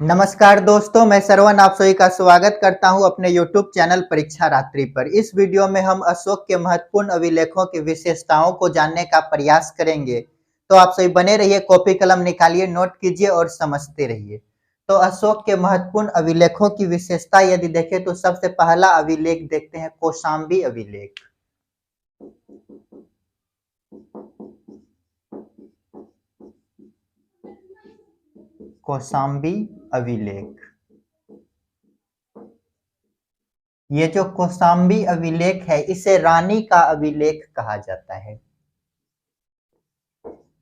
नमस्कार दोस्तों, मैं श्रवण आप सभी का स्वागत करता हूं अपने YouTube चैनल परीक्षा रात्रि पर। इस वीडियो में हम अशोक के महत्वपूर्ण अभिलेखों की विशेषताओं को जानने का प्रयास करेंगे। तो आप सभी बने रहिए, कॉपी कलम निकालिए, नोट कीजिए और समझते रहिए। तो अशोक के महत्वपूर्ण अभिलेखों की विशेषता यदि देखें तो सबसे पहला अभिलेख देखते हैं कौशाम्बी अभिलेख। कौशाम्बी अभिलेख, ये जो कौशाम्बी अभिलेख है इसे रानी का अभिलेख कहा जाता है।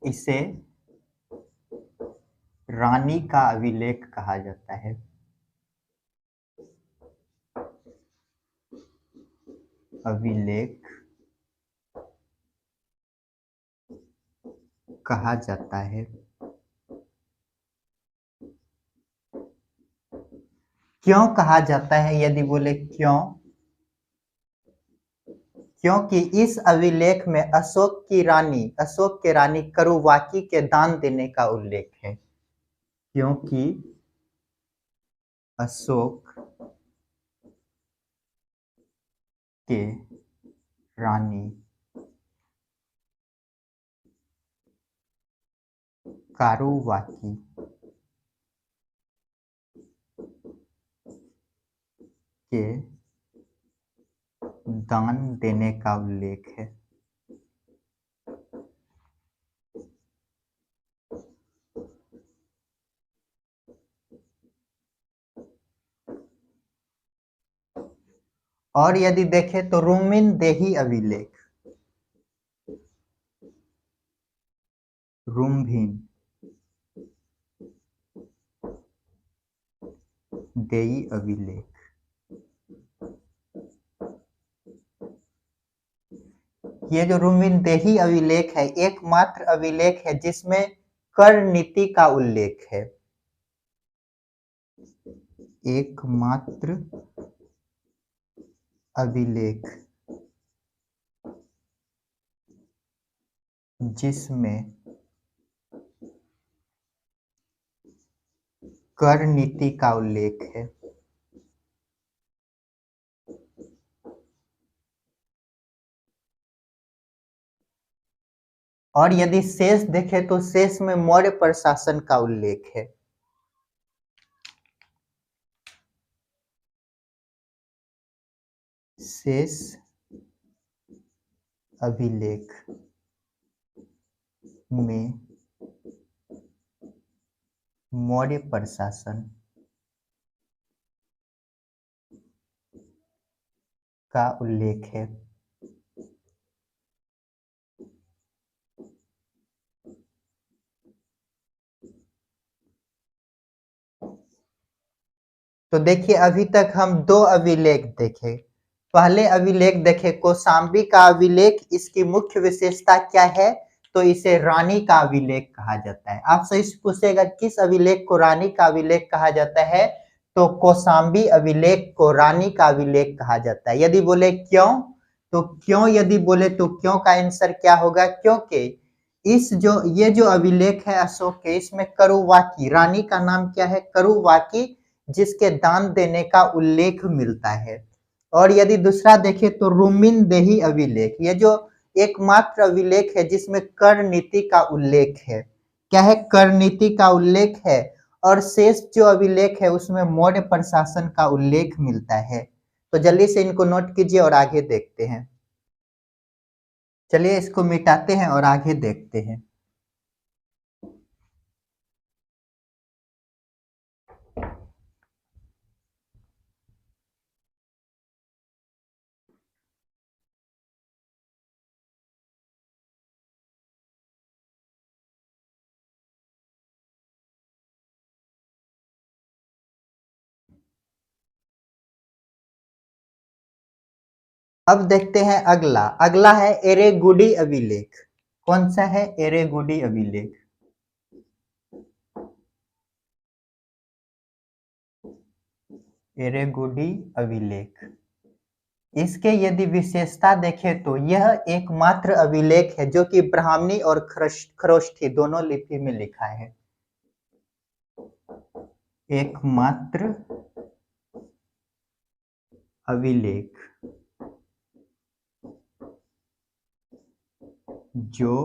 इसे रानी का अभिलेख कहा जाता है। अभिलेख कहा जाता है। क्यों कहा जाता है यदि बोले क्यों? क्योंकि इस अभिलेख में अशोक के रानी करुवाकी के दान देने का उल्लेख है। क्योंकि अशोक के रानी कारुवाकी के दान देने का उल्लेख है। और यदि देखें तो रूमिन देही अभिलेख, रूमभिन देई अभिलेख, ये जो रूमिन देही अभिलेख है एकमात्र अभिलेख है जिसमें कर नीति का उल्लेख है। एकमात्र अभिलेख जिसमें कर नीति का उल्लेख है। और यदि शेष देखें तो शेष में मौर्य प्रशासन का उल्लेख है। शेष अभिलेख में मौर्य प्रशासन का उल्लेख है। तो देखिए अभी तक हम दो अभिलेख देखे। पहले अभिलेख देखे कौशाम्बी का अभिलेख, इसकी मुख्य विशेषता क्या है? तो इसे रानी का अभिलेख कहा जाता है। आप सही से पूछेगा किस अभिलेख को रानी का अभिलेख कहा जाता है? तो कौशाम्बी अभिलेख को रानी का अभिलेख कहा जाता है। यदि बोले क्यों, तो क्यों यदि बोले तो क्यों का आंसर क्या होगा? क्योंकि ये जो अभिलेख है अशोक के, इसमें करुवाकी, रानी का नाम क्या है? करुवाकी, जिसके दान देने का उल्लेख मिलता है। और यदि दूसरा देखें तो रूमिन देही अभिलेख, ये जो एकमात्र अभिलेख है जिसमें कर नीति का उल्लेख है। क्या है? कर नीति का उल्लेख है। और शेष जो अभिलेख है उसमें मौर्य प्रशासन का उल्लेख मिलता है। तो जल्दी से इनको नोट कीजिए और आगे देखते हैं। चलिए इसको मिटाते हैं और आगे देखते हैं। अब देखते हैं अगला। अगला है एरेगुडी अभिलेख। कौन सा है? एरेगुडी अभिलेख। एरेगुडी अभिलेख, इसके यदि विशेषता देखें तो यह एकमात्र अभिलेख है जो कि ब्राह्मणी और खरोष्ठी दोनों लिपि में लिखा है। एकमात्र अभिलेख जो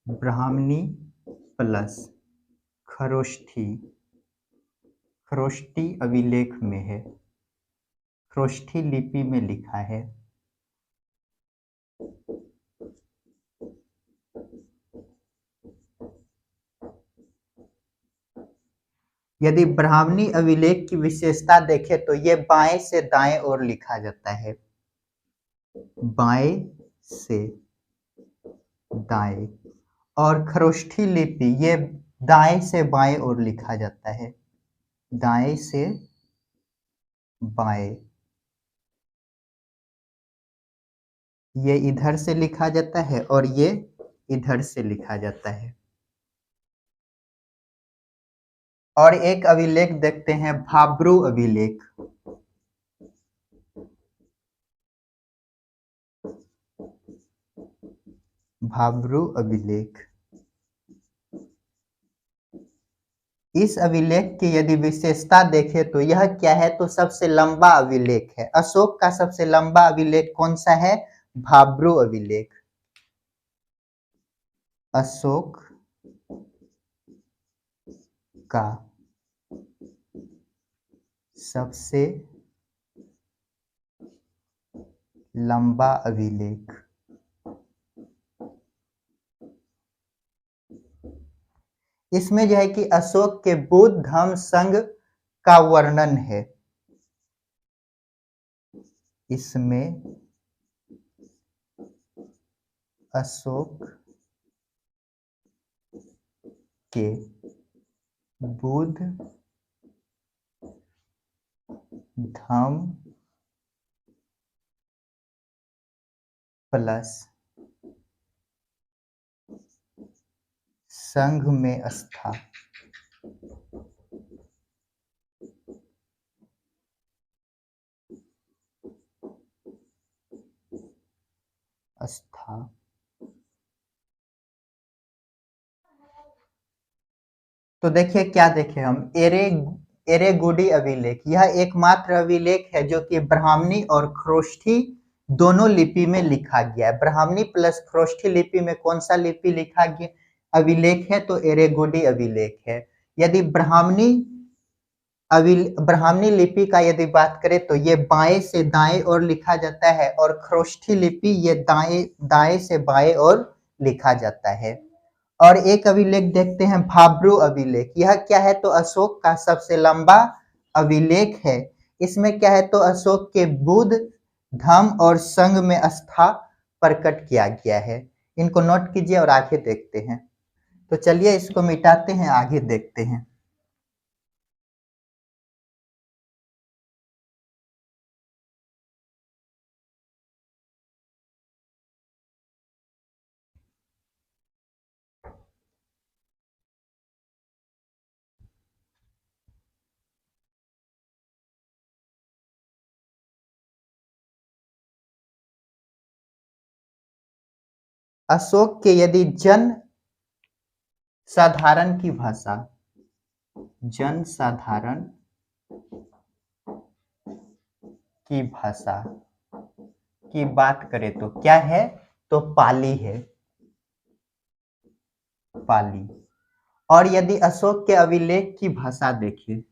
ब्राह्मणी प्लस खरोष्ठी अभिलेख में है, खरोष्ठी लिपि में लिखा है। यदि ब्राह्मणी अभिलेख की विशेषता देखें तो ये बाएं से दाएं ओर लिखा जाता है, बाएं से दाएं, और खरोष्ठी लिपि ये दाएं से बाएं ओर लिखा जाता है, दाएं से बाएं। ये इधर से लिखा जाता है और ये इधर से लिखा जाता है। और एक अभिलेख देखते हैं, भाब्रू अभिलेख। भाब्रू अभिलेख, इस अभिलेख की यदि विशेषता देखें तो यह क्या है, तो सबसे लंबा अभिलेख है। अशोक का सबसे लंबा अभिलेख कौन सा है? भाब्रू अभिलेख। अशोक का सबसे लंबा अभिलेख। इसमें जो है कि अशोक के बुद्ध धम्म संघ का वर्णन है। इसमें अशोक के बुद्ध धम्म प्लस संघ में आस्था, तो देखिए क्या देखे हम, एरेगुडी अभिलेख। यह एकमात्र अभिलेख है जो कि ब्राह्मणी और खरोष्ठी दोनों लिपि में लिखा गया है। ब्राह्मणी प्लस खरोष्ठी लिपि में कौन सा लिपि लिखा गया अभिलेख है, तो एरेगुडी अभिलेख है। यदि ब्राह्मणी लिपि का यदि बात करें तो ये बाएं से दाएं ओर लिखा जाता है, और खरोष्ठी लिपि ये दाएं से बाएं ओर लिखा जाता है। और एक अभिलेख देखते हैं, भाब्रू अभिलेख। यह क्या है, तो अशोक का सबसे लंबा अभिलेख है। इसमें क्या है, तो अशोक के बुद्ध धम्म और संघ में आस्था प्रकट किया गया है। इनको नोट कीजिए और आगे देखते हैं। तो चलिए इसको मिटाते हैं, आगे देखते हैं। अशोक के यदि जन साधारण की भाषा, जन साधारण की भाषा की बात करें तो क्या है, तो पाली है, पाली। और यदि अशोक के अभिलेख की भाषा देखिए,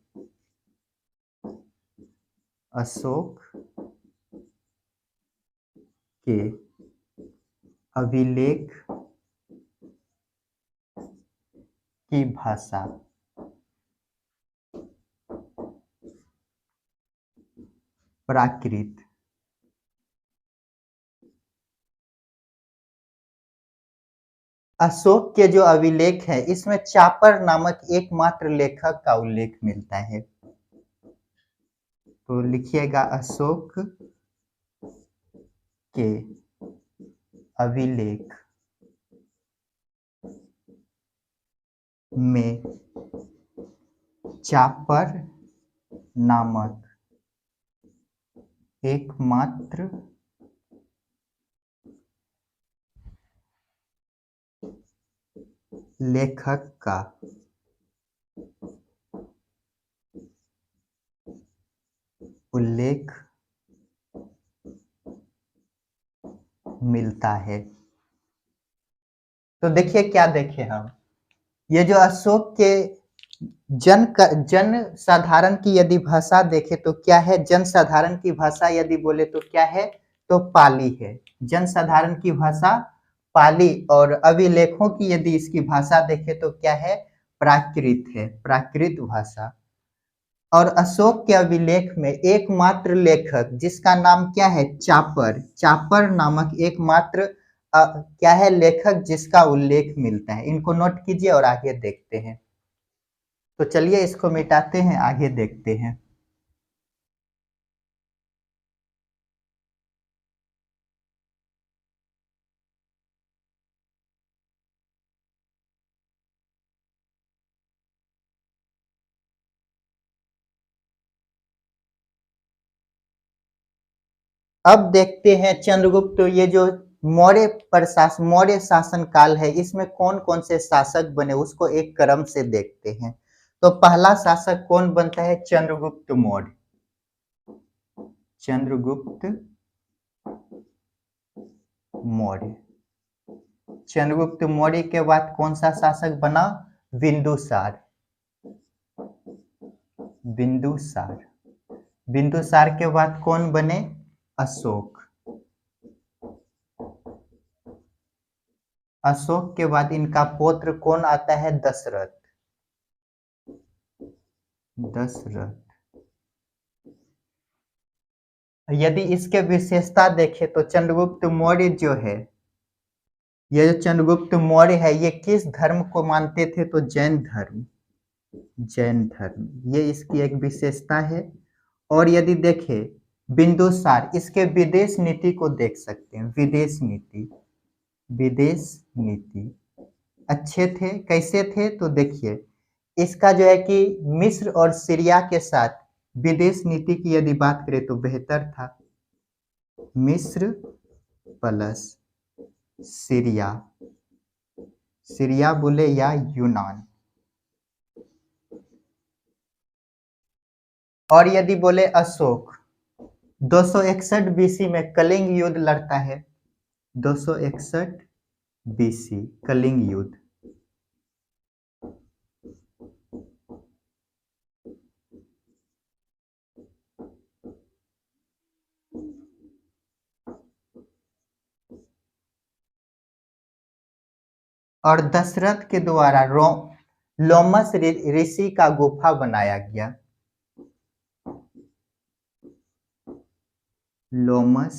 अशोक के अभिलेख की भाषा प्राकृत। अशोक के जो अभिलेख है इसमें चापर नामक एकमात्र लेखक का उल्लेख मिलता है। तो लिखिएगा, अशोक के अभिलेख में चापर नामक एकमात्र लेखक का उल्लेख मिलता है। तो देखिए क्या देखे हम, ये जो अशोक के जन साधारण की यदि भाषा देखे तो क्या है, जन साधारण की भाषा यदि बोले तो क्या है, तो पाली है। जन साधारण की भाषा पाली, और अभिलेखों की यदि इसकी भाषा देखे तो क्या है, प्राकृत है, प्राकृत भाषा। और अशोक के अभिलेख में एकमात्र लेखक जिसका नाम क्या है, चापर, चापर नामक एकमात्र क्या है, लेखक जिसका उल्लेख मिलता है। इनको नोट कीजिए और आगे देखते हैं। तो चलिए इसको मिटाते हैं, आगे देखते हैं। अब देखते हैं चंद्रगुप्त, ये जो मौर्य शासन काल है, इसमें कौन कौन से शासक बने उसको एक क्रम से देखते हैं। तो पहला शासक कौन बनता है, चंद्रगुप्त मौर्य। चंद्रगुप्त मौर्य। चंद्रगुप्त मौर्य के बाद कौन सा शासक बना, बिंदुसार। बिंदुसार। बिंदुसार के बाद कौन बने, अशोक। अशोक के बाद इनका पौत्र कौन आता है, दशरथ। दशरथ। यदि इसके विशेषता देखें तो चंद्रगुप्त मौर्य जो है, ये जो चंद्रगुप्त मौर्य है, ये किस धर्म को मानते थे, तो जैन धर्म। जैन धर्म, ये इसकी एक विशेषता है। और यदि देखें बिंदुसार, इसके विदेश नीति को देख सकते हैं, विदेश नीति। विदेश नीति अच्छे थे, कैसे थे, तो देखिए इसका जो है कि मिस्र और सीरिया के साथ विदेश नीति की यदि बात करें तो बेहतर था। मिस्र प्लस सीरिया, सीरिया बोले या यूनान। और यदि बोले अशोक, 261 बीसी में कलिंग युद्ध लड़ता है। 261 बीसी कलिंग युद्ध। और दशरथ के द्वारा लोमस ऋषि का गुफा बनाया गया। लोमस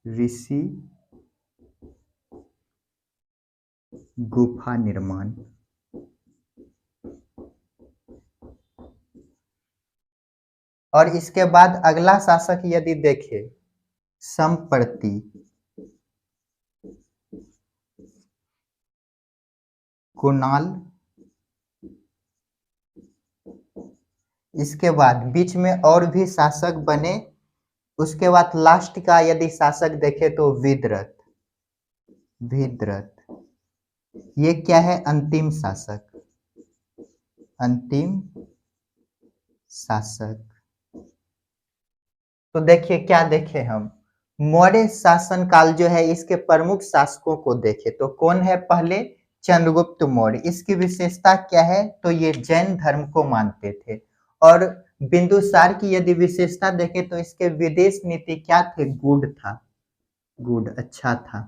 ऋषि गुफा निर्माण। और इसके बाद अगला शासक यदि देखें, संप्रति। कुणाल। इसके बाद बीच में और भी शासक बने। उसके बाद लास्ट का यदि शासक देखे तो विद्रथ। विद्रथ, ये क्या है, अंतिम शासक। अंतिम शासक। तो देखिए क्या देखे हम, मौर्य शासन काल जो है, इसके प्रमुख शासकों को देखे तो कौन है, पहले चंद्रगुप्त मौर्य। इसकी विशेषता क्या है, तो ये जैन धर्म को मानते थे। और बिंदुसार की यदि विशेषता देखे तो इसके विदेश नीति क्या थे, गुड था, गुड, अच्छा था।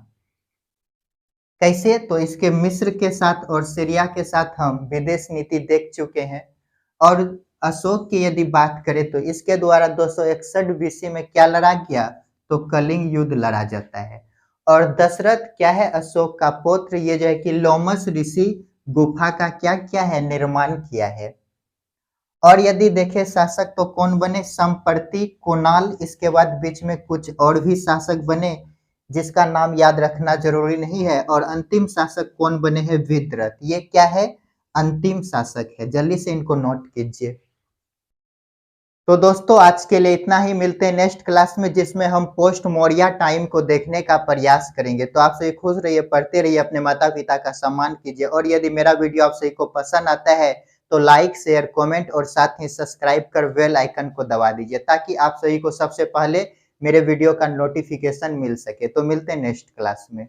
कैसे, तो इसके मिस्र के साथ और सीरिया के साथ हम विदेश नीति देख चुके हैं। और अशोक की यदि बात करें तो इसके द्वारा 261 बीसी में क्या लड़ा गया, तो कलिंग युद्ध लड़ा जाता है। और दशरथ क्या है, अशोक का पुत्र, ये जो है कि लोमस ऋषि गुफा का क्या क्या है, निर्माण किया है। और यदि देखे शासक तो कौन बने, संप्रति, कुणाल। इसके बाद बीच में कुछ और भी शासक बने जिसका नाम याद रखना जरूरी नहीं है। और अंतिम शासक कौन बने हैं, विद्रथ। ये क्या है, अंतिम शासक है। जल्दी से इनको नोट कीजिए। तो दोस्तों आज के लिए इतना ही, मिलते हैं नेक्स्ट क्लास में जिसमें हम पोस्ट मौर्य टाइम को देखने का प्रयास करेंगे। तो आप सभी खुश रहिए, पढ़ते रहिए, अपने माता पिता का सम्मान कीजिए और यदि मेरा वीडियो आप सभी को पसंद आता है तो लाइक शेयर कमेंट और साथ ही सब्सक्राइब कर बेल आइकन को दबा दीजिए ताकि आप सभी को सबसे पहले मेरे वीडियो का नोटिफिकेशन मिल सके। तो मिलते हैं नेक्स्ट क्लास में।